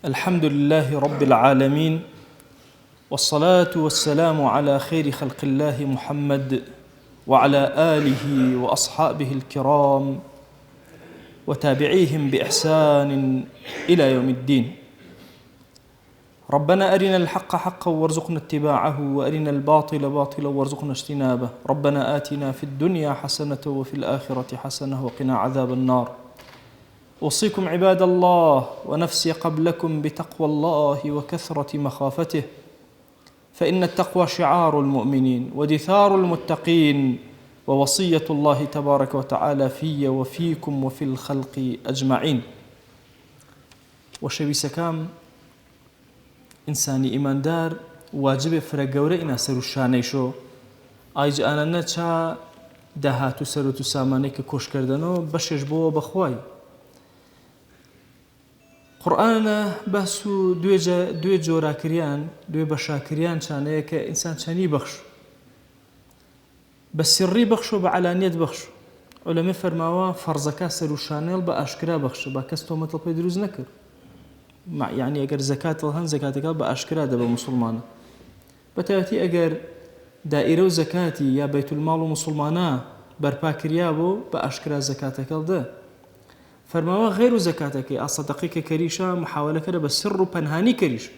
الحمد لله رب العالمين، والصلاة والسلام على خير خلق الله محمد وعلى آله وأصحابه الكرام وتابعيهم بإحسان إلى يوم الدين. ربنا أرنا الحق حقا وارزقنا اتباعه، وأرنا الباطل باطلا وارزقنا اجتنابه. ربنا آتنا في الدنيا حسنة وفي الآخرة حسنة وقنا عذاب النار. أوصيكم عباد الله ونفسي قبلكم بتقوى الله وكثرة مخافته، فإن التقوى شعار المؤمنين ودثار المتقين، ووصية الله تبارك وتعالى في وفيكم وفي الخلق أجمعين. وشويسكام إنساني إيمان دار واجب فرقورئنا سر الشانيشو آيج آننا چا دهاتو سروتو سامانيك كوش كردنو بشش بو بخواي قرآن باسو دوی جوراكريان دوی بشاكريان چانه که انسان چاني بخشو بسري بخشو بعلانيت بخشو. علماء فرماوا فرزكا سر الشانيل بأشكرا بخشو باكستو مطلب يدروز نكر يعني اگر زكاة الهن زكاتك بأشكرا دبا مسلمانا بتاتي اگر دائره و زكاتي يا بيت المال مسلمانا برپا كريابو بأشكرا زكاتك ده. فرماوا غير زكاتك أصدقيك كريشا محاولة كده بسر بنهاني كريش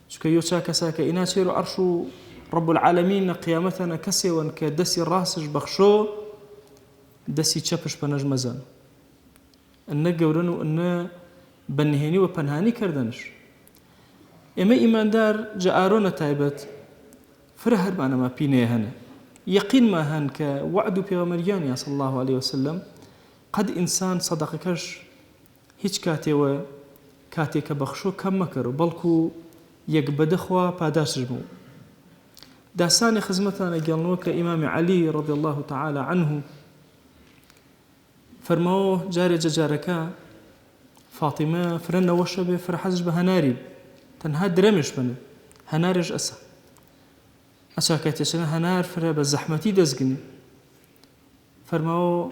شكا يوشا كساك إنا شيرو أرشو رب العالمين قيامتنا كسي وانك دسي راسج بخشو دسي تشبش بنج مزان إنه قولنو إنه بنهاني وبنهاني كردنش. إما إيمان دار جاءرونا تايبت فرهر معنا ما بيني هنا يقين ما هن كوعدو بيغمريان صلى الله عليه وسلم قد إنسان صدقكش هيج كاتي كبخشو كم مكرو بلكو يقبدخوا باداش جمو. داساني خزمتنا قالنو كإمام علي رضي الله تعالى عنه فرموه جاري جاركا فاطمة فرنا وشبه فرحزج بهناري تنها درمش بنا هنارج أسا كاتشنا هنار فرا بزحمتي دزقني فرموه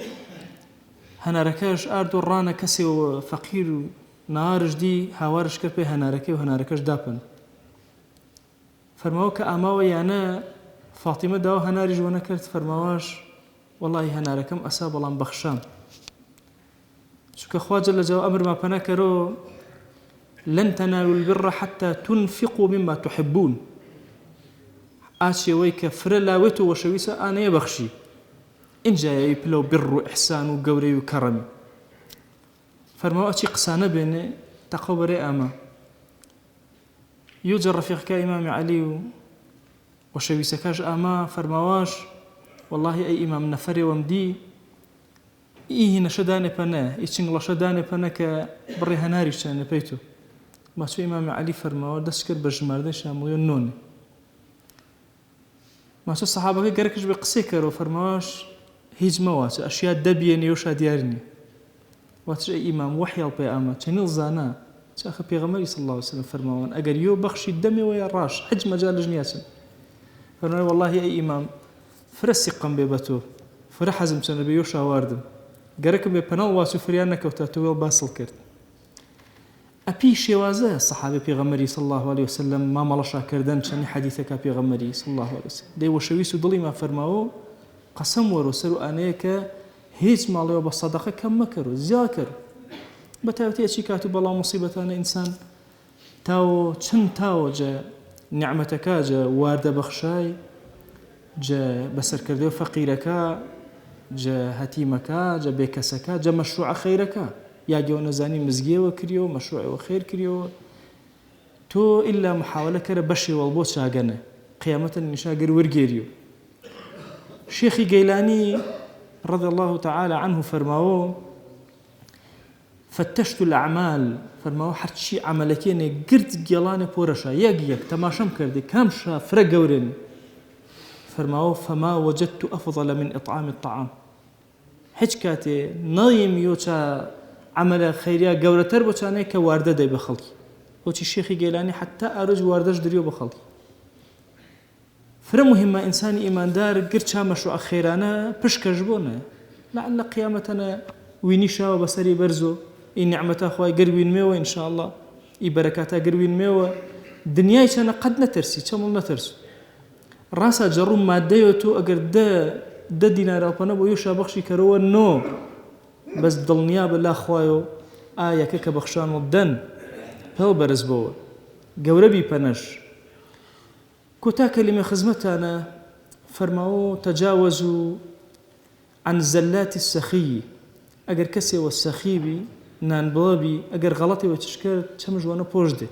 هناركاش أردو رانا كسي وفقير نارج دي هاوارش كربي هناركي وهناركاش دابن. فرماوك أماوي يعني فاطمة داو هنارج ونكرت فرماواش والله هناركم أساب الله بخشام شكا خواجة لجاو أمر ما بناكرو لن تنالوا البر حتى تنفقوا مما تحبون آشي ويك فرلاوتو وشويسة أنا يبخشي إن جاي بلو بر وإحسان وقوري وكرم. فرموا أشي قسانة بين تقوبري أما يوجد رفيق كإمام علي وشوي سكاج أما فرمواش والله أي إمام نفري ومدي إيه نشداني بنا إيشنغلا شداني بنا كبري هناري شاني بيتو ما شو إمام علي فرموا دسكر بجماردش أمويو النون ما شو الصحابة قركش بقسيكر وفرمواش هيج موات أشياء دبيني وشا ديارني واتش إمام وحي البيامة تنيل زانا تأخذ بيغمري صلى الله عليه وسلم فرموان أقر يو بخشي الدم ويا الراش حج مجال جنياسا فرموان والله أي إمام فرسي قم بيبتو فرحزم سنبي يوشا واردم قركم بيبنال واسو فريانك وتاتويل باسل كرت أبي شوازة الصحابي بيغمري صلى الله عليه وسلم ما ملشا كردن شاني حديثك بيغمري صلى الله عليه وسلم دي وشويسو ضلي ما فرماو قسم ورسلو أنيك هيج مالي وبالصدقة كم مكرو زياكر بتاوتي أشي كاتب الله مصيبة أنا إنسان تاو چن تاو جا نعمتك جا وارد بخشاي جا بسر كرديو فقيرك جا هتيمك جا بيكسك جا مشروع خيرك يا جو نزاني مزجي وكريو مشروع وخير كريو تو إلا محاولة كره بشي والبوت شاقنا قيامة نشاقر ورقيريو. شيخي جيلاني رضي الله تعالى عنه فرماوه فتشت الأعمال فرماوه حرت شي عملكيني قرت جيلاني بورشا يق تماشم كردي كامشا فرق ورين فرماوه فما وجدت أفضل من إطعام الطعام حجكاتي نايم يوشا عمل خيريا قورتر بوشاني كواردة دي بخلقي وشي شيخي جيلاني حتى أرج واردش دريو بخلقي. فرا مهمة إنسان إيمان دار قرت مشروع خيرانا بشكجبونا لعل قيامتنا وينيشا وبصري برزو إن نعمة أخوي قربين ميوة إن شاء الله بەرەکاتە گروین مێوە دنیای چەنە قەت نەتەرسی چەمڵ نەتەرس ڕاستە جەڕوم مادەیەوە تۆ ئەگەر دە دیناراپەنە بۆ یۆشا بەخشی کەرەوە نۆ بەس دڵنیا بە لا خوایۆ ئایەکە کە بەخشان و دەن هەڵ بەرز بەوە گەورەبی پەنەش کۆتا کەلیمە خزمەتانە فەرماوە تەجاوەزوا عن زەلاتی السەخی ئەگەر کەسێوە سەخیبی نانبڵەبی ئەگەر غەڵەتێوە چشکرد چەم ژوانە پۆش دێ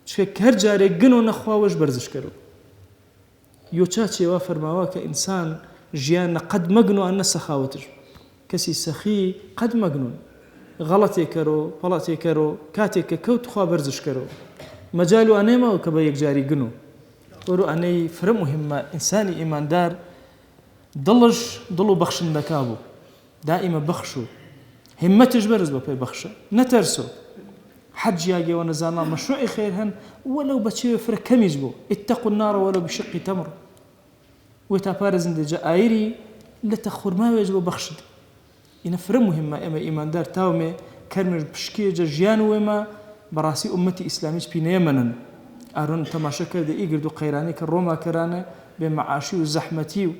چکە هەر جارێک گنۆ نەخواوەش بەرزشکەرەوە یۆ چاچێوە فەرماوە کە ئینسان ژیانە قەد مەگنۆ ئەنە سەخاوەتر کەسی سەخی قەد مەگنۆن غەڵەتێکەرەوە پەڵەتێکەرەوە کاتێک کە کەوت خوا بەرزشکەرەوە مەجال و ئەنێمەوە کە بە یەکجاری گنۆ وەرو ئەنەی فرە مهمە ئینسانی ئیماندار دڵش دڵ و بەخشندەکا بوو دائیمە بەخش و همەتش بەرز بە پێی بەخشە نەتەرسۆ حەج یاگەوە نەزانە مەشروعی خێر هەن وەلەو بەچێوە فرە کەمیش بوو اتەقوا النار وەلەو بشقی تەمر وێ تا پارێزندەجە ئایری لە تەخورماوێژ بۆ بەخشت ئینە فرە مهمە ئێمە ئیماندار تاومێ کەرمێ پشکێجە ژیان وێمە بەڕاستی ئومەتی ئیسلامیش پینەیەمەنن ئارۆن تەماشە کردە ئیگرد و قەیرانی کە ڕۆماکەرانە بێ مەعاشی و زەحمەتی و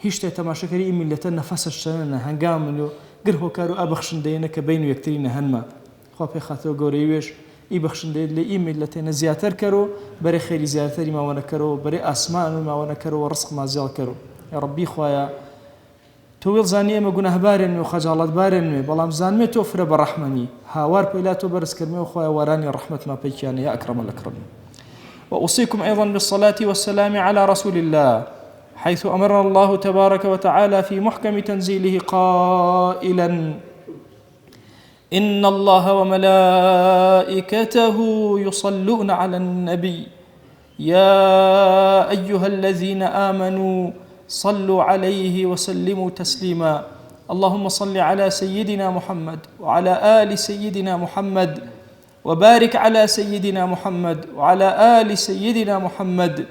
هیچ شتێ تەماشەکەری ئین میلەتە نەفەسەش شەنە هەنگامن و گر هۆکار و ئابەخشندەیەنە کە بین و یەکترینە هەنمە خوا پێ خاتەوە گەورەی وێش ئی بەخشندەیت لە ئی میلەتێنە زیاتر کەرەوە بەرێ خێری زیاتری ماوەنەکەرەوە بەرێ ئاسمان و ماوەنەکەرەوە ڕزق مازیاڵ کەرەوە یا ڕەبی خوایە تۆ وێڵ زانی ئێمە گوناهبارێن و خەجاڵەتبارێن وێ بەڵام زانمێ تۆ فرە بە ڕەحمەنی هاوار پێلا تۆ بەرزکردمێ و خوایە وارانی ڕەحمەتما پێکیانە یا ئەکرەم الأکرەمین وأوصيكم أيضا بالصلاة والسلام على رسول الله حيث أمرنا الله تبارك وتعالى في محكم تنزيله قائلا إن الله وملائكته يصلون على النبي يا أيها الذين آمنوا صلوا عليه وسلموا تسليما اللهم صل على سيدنا محمد وعلى آل سيدنا محمد وبارك على سيدنا محمد وعلى آل سيدنا محمد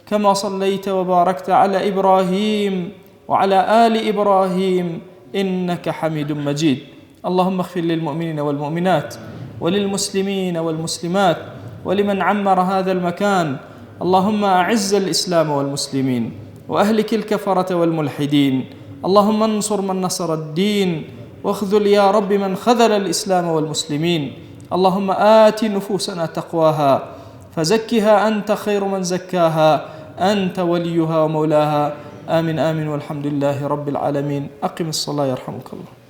كما صليت وباركت على إبراهيم وعلى آل إبراهيم إنك حميد مجيد اللهم اغفر للمؤمنين والمؤمنات وللمسلمين والمسلمات ولمن عمر هذا المكان اللهم أعز الإسلام والمسلمين وأهلك الكفرة والملحدين اللهم انصر من نصر الدين واخذل يا رب من خذل الإسلام والمسلمين اللهم آت نفوسنا تقواها فزكها أنت خير من زكاها أنت وليها ومولاها آمين آمين والحمد لله رب العالمين أقم الصلاة يرحمك الله